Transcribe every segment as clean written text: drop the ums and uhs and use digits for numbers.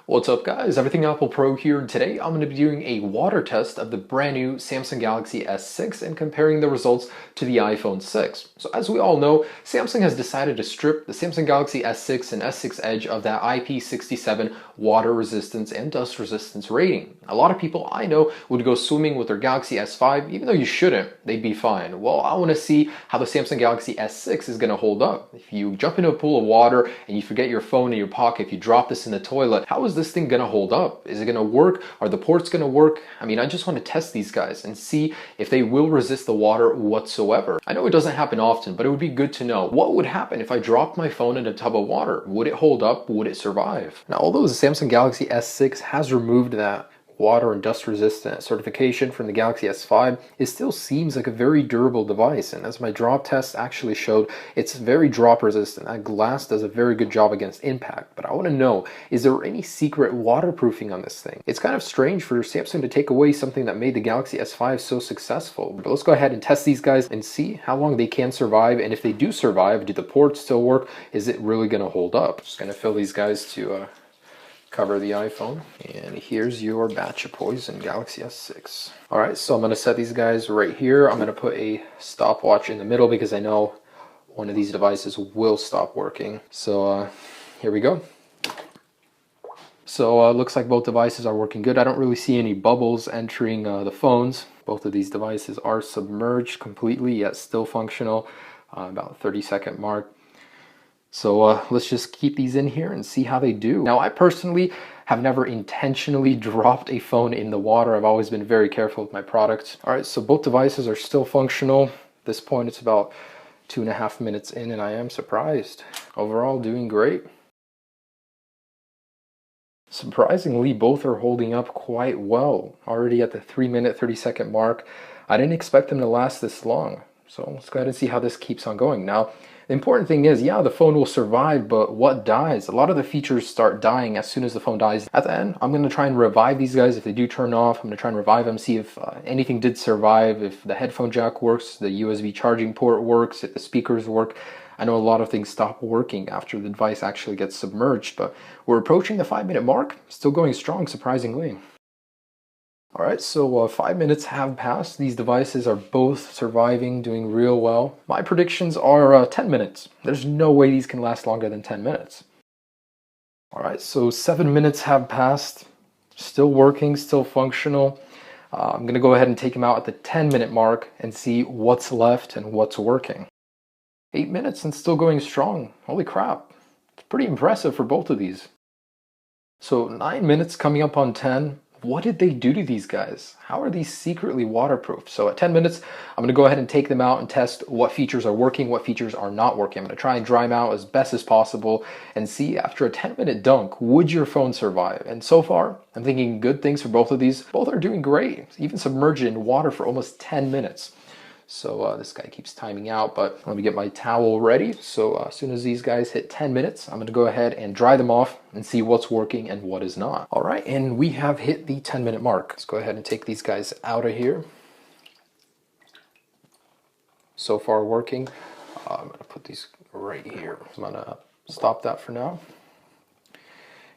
What's up guys, Everything Apple Pro here. Today I'm going to be doing a water test of the brand new Samsung Galaxy S6 and comparing the results to the iPhone 6. So as we all know, Samsung has decided to strip the Samsung Galaxy S6 and S6 Edge of that IP67 water resistance and dust resistance rating. A lot of people I know would go swimming with their Galaxy S5, even though you shouldn't, they'd be fine. Well, I want to see how the Samsung Galaxy S6 is going to hold up. If you jump into a pool of water and you forget your phone in your pocket, if you drop this in the toilet, how is this thing going to hold up? Is it going to work? Are the ports going to work? I mean, I just want to test these guys and see if they will resist the water whatsoever. I know it doesn't happen often, but it would be good to know. What would happen if I dropped my phone in a tub of water? Would it hold up? Would it survive? Now, although the Samsung Galaxy S6 has removed that water and dust resistant certification from the Galaxy S5, it still seems like a very durable device, and as my drop test actually showed, it's very drop resistant. That glass does a very good job against impact. But I want to know, is there any secret waterproofing on this thing? It's kind of strange for Samsung to take away something that made the Galaxy S5 so successful. But let's go ahead and test these guys and see how long they can survive, and if they do survive, do the ports still work? Is it really going to hold up? Just going to fill these guys to cover the iPhone. And here's your batch of poison Galaxy S6. Alright, so I'm going to set these guys right here. I'm going to put a stopwatch in the middle because I know one of these devices will stop working. So here we go. So looks like both devices are working good. I don't really see any bubbles entering the phones. Both of these devices are submerged completely, yet still functional. About 30-second mark. So let's just keep these in here and see how they do. Now, I personally have never intentionally dropped a phone in the water. I've always been very careful with my products. All right, so both devices are still functional. At this point, it's about 2.5 minutes in, and I am surprised. Overall, doing great. Surprisingly, both are holding up quite well. Already at the 3-minute, 30-second mark. I didn't expect them to last this long. So let's go ahead and see how this keeps on going. Now, the important thing is, yeah, the phone will survive, but what dies? A lot of the features start dying as soon as the phone dies. At the end, I'm going to try and revive these guys. If they do turn off, I'm going to try and revive them, see if anything did survive, if the headphone jack works, the USB charging port works, if the speakers work. I know a lot of things stop working after the device actually gets submerged, but we're approaching the 5-minute mark, still going strong, surprisingly. Alright, so 5 minutes have passed. These devices are both surviving, doing real well. My predictions are 10 minutes. There's no way these can last longer than 10 minutes. Alright, so 7 minutes have passed. Still working, still functional. I'm going to go ahead and take them out at the 10-minute mark and see what's left and what's working. 8 minutes and still going strong. Holy crap. It's pretty impressive for both of these. So 9 minutes coming up on 10. What did they do to these guys? How are these secretly waterproof? So at 10 minutes, I'm going to go ahead and take them out and test what features are working, what features are not working. I'm going to try and dry them out as best as possible and see, after a 10-minute dunk, would your phone survive? And so far, I'm thinking good things for both of these. Both are doing great, even submerged in water for almost 10 minutes. So this guy keeps timing out, but let me get my towel ready. So as soon as these guys hit 10 minutes, I'm going to go ahead and dry them off and see what's working and what is not. All right, and we have hit the 10-minute mark. Let's go ahead and take these guys out of here. So far working. I'm going to put these right here. I'm going to stop that for now.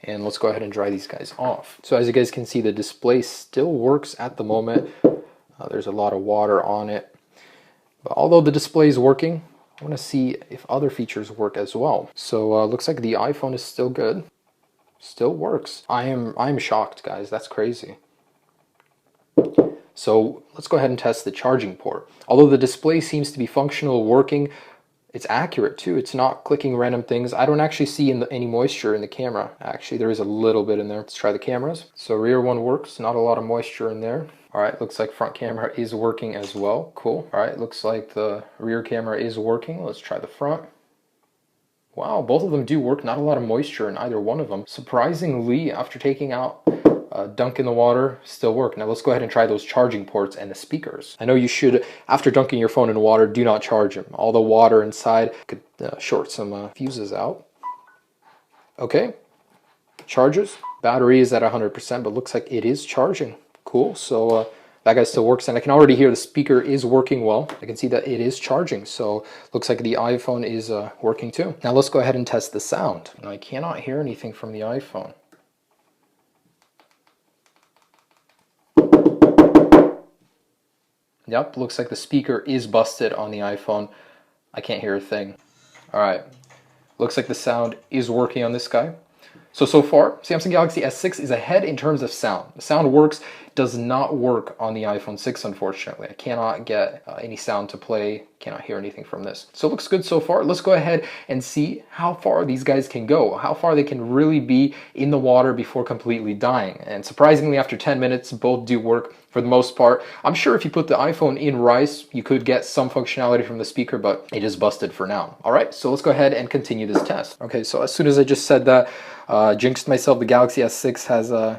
And let's go ahead and dry these guys off. So as you guys can see, the display still works at the moment. There's a lot of water on it. But although the display is working, I want to see if other features work as well. So looks like the iPhone is still good. Still works. I'm shocked, guys. That's crazy. So let's go ahead and test the charging port. Although the display seems to be functional, working, it's accurate too. It's not clicking random things. I don't actually see any moisture in the camera. Actually, there is a little bit in there. Let's try the cameras. So rear one works. Not a lot of moisture in there. All right, looks like front camera is working as well. Cool. All right, looks like the rear camera is working. Let's try the front. Wow, both of them do work. Not a lot of moisture in either one of them. Surprisingly, after taking out a dunk in the water, still work. Now let's go ahead and try those charging ports and the speakers. I know you should, after dunking your phone in water, do not charge them. All the water inside could short some fuses out. Okay, charges. Battery is at 100%, but looks like it is charging. Cool, so that guy still works, and I can already hear the speaker is working well. I can see that it is charging, so looks like the iPhone is working too. Now let's go ahead and test the sound. Now, I cannot hear anything from the iPhone. Yep, looks like the speaker is busted on the iPhone. I can't hear a thing. All right, looks like the sound is working on this guy. So far, Samsung Galaxy S6 is ahead in terms of sound. The sound works, does not work on the iPhone 6, unfortunately. I cannot get any sound to play, cannot hear anything from this. So it looks good so far. Let's go ahead and see how far these guys can go, how far they can really be in the water before completely dying. And surprisingly, after 10 minutes, both do work for the most part. I'm sure if you put the iPhone in rice, you could get some functionality from the speaker, but it is busted for now. All right, so let's go ahead and continue this test. Okay, so as soon as I just said that, jinxed myself, the Galaxy S6 has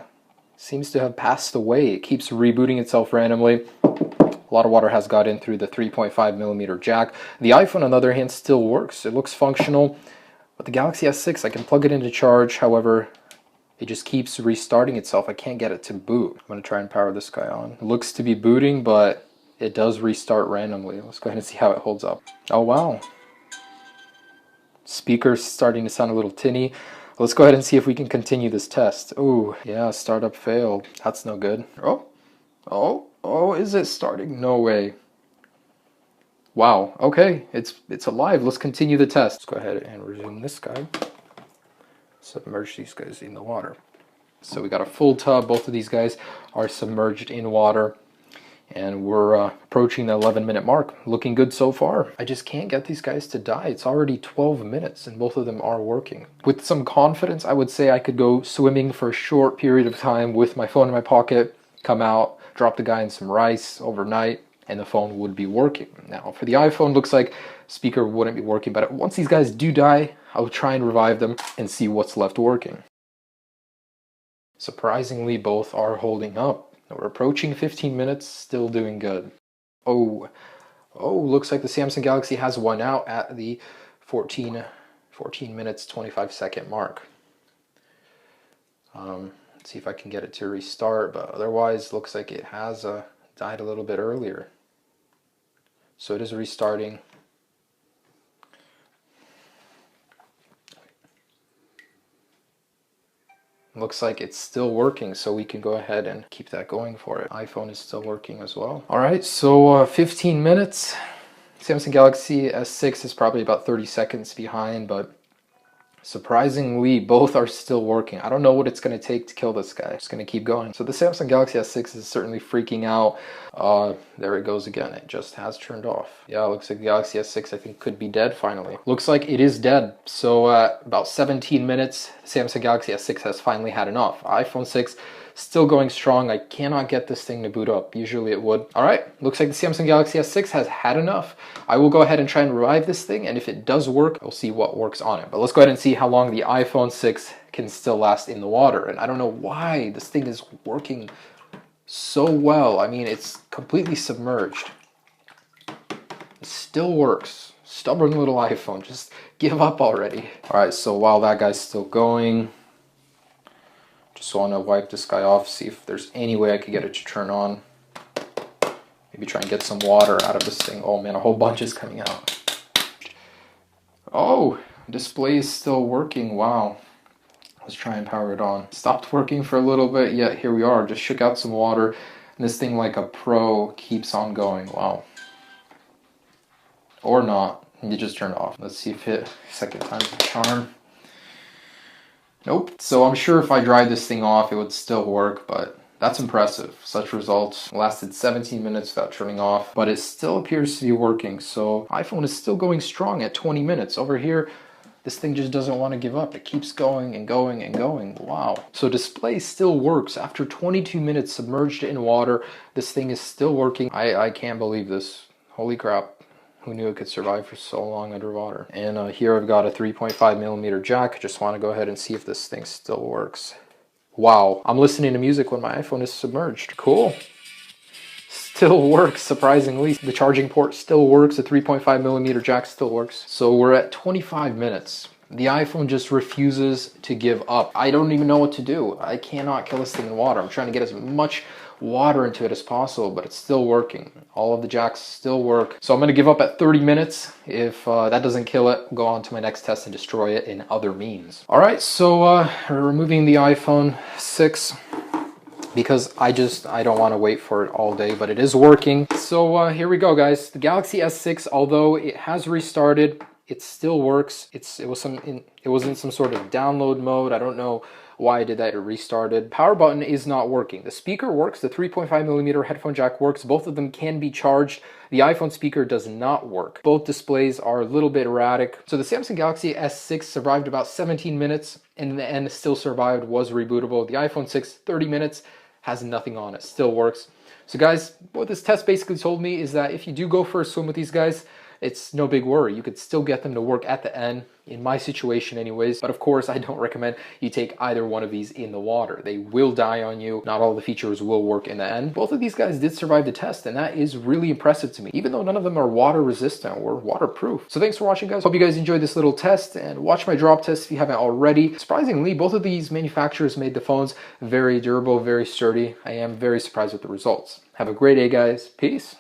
seems to have passed away. It keeps rebooting itself randomly. A lot of water has got in through the 3.5mm jack. The iPhone, on the other hand, still works. It looks functional. But the Galaxy S6, I can plug it into charge. However, it just keeps restarting itself. I can't get it to boot. I'm going to try and power this guy on. It looks to be booting, but it does restart randomly. Let's go ahead and see how it holds up. Oh, wow. Speaker's starting to sound a little tinny. Let's go ahead and see if we can continue this test. Ooh, yeah, startup failed. That's no good. Oh, is it starting? No way. Wow, okay, it's alive. Let's continue the test. Let's go ahead and resume this guy. Submerge these guys in the water. So we got a full tub. Both of these guys are submerged in water. And we're approaching the 11-minute mark. Looking good so far. I just can't get these guys to die. It's already 12 minutes and both of them are working. With some confidence, I would say I could go swimming for a short period of time with my phone in my pocket, come out, drop the guy in some rice overnight, and the phone would be working. Now, for the iPhone, looks like speaker wouldn't be working, but once these guys do die, I'll try and revive them and see what's left working. Surprisingly, both are holding up. We're approaching 15 minutes, still doing good. Oh, looks like the Samsung Galaxy has won out at the 14 minutes, 25-second mark. Let's see if I can get it to restart, but otherwise looks like it has died a little bit earlier. So it is restarting. Looks like it's still working, so we can go ahead and keep that going for it. iPhone is still working as well. All right, so 15 minutes. Samsung Galaxy S6 is probably about 30 seconds behind, but surprisingly, both are still working. I don't know what it's going to take to kill this guy. Just going to keep going. So the Samsung Galaxy S6 is certainly freaking out. There it goes again. It just has turned off. Yeah, looks like the Galaxy S6, I think, could be dead finally. Looks like it is dead. So about 17 minutes, Samsung Galaxy S6 has finally had enough. iPhone 6 still going strong. I cannot get this thing to boot up. Usually it would. All right, looks like the Samsung Galaxy S6 has had enough. I will go ahead and try and revive this thing, and if it does work, we'll see what works on it. But let's go ahead and see how long the iPhone 6 can still last in the water. And I don't know why this thing is working so well. I mean, it's completely submerged. It still works. Stubborn little iPhone, just give up already. All right, so while that guy's still going, just want to wipe this guy off, see if there's any way I could get it to turn on. Maybe try and get some water out of this thing. Oh man, a whole bunch is coming out. Oh, display is still working. Wow. Let's try and power it on. Stopped working for a little bit, yet here we are. Just shook out some water, and this thing, like a pro, keeps on going. Wow. Or not. You just turned off. Let's see if it second time's the charm. Nope. So I'm sure if I dried this thing off, it would still work, but that's impressive. Such results. Lasted 17 minutes without turning off, but it still appears to be working. So iPhone is still going strong at 20 minutes. Over here, this thing just doesn't want to give up. It keeps going and going and going. Wow. So display still works. After 22 minutes submerged in water, this thing is still working. I can't believe this. Holy crap. Who knew it could survive for so long underwater? And here I've got a 3.5mm jack. Just want to go ahead and see if this thing still works. Wow, I'm listening to music when my iPhone is submerged. Cool. Still works, surprisingly. The charging port still works. The 3.5mm jack still works. So we're at 25 minutes. The iPhone just refuses to give up. I don't even know what to do. I cannot kill this thing in water. I'm trying to get as much water into it as possible, but it's still working. All of the jacks still work. So I'm going to give up at 30 minutes. If that doesn't kill it, go on to my next test and destroy it in other means. All right, so removing the iPhone 6. because I don't want to wait for it all day, but it is working. So here we go, guys. The Galaxy S6, although it has restarted, it still works. It was in some sort of download mode. I don't know why I did that. It restarted. Power button is not working. The speaker works. The 3.5mm headphone jack works. Both of them can be charged. The iPhone speaker does not work. Both displays are a little bit erratic. So the Samsung Galaxy S6 survived about 17 minutes, and in the end still survived, was rebootable. The iPhone 6, 30 minutes, has nothing on it, still works. So guys, what this test basically told me is that if you do go for a swim with these guys, it's no big worry. You could still get them to work at the end, in my situation anyways. But of course, I don't recommend you take either one of these in the water. They will die on you. Not all the features will work in the end. Both of these guys did survive the test, and that is really impressive to me, even though none of them are water resistant or waterproof. So thanks for watching, guys. Hope you guys enjoyed this little test, and watch my drop test if you haven't already. Surprisingly, both of these manufacturers made the phones very durable, very sturdy. I am very surprised with the results. Have a great day, guys. Peace.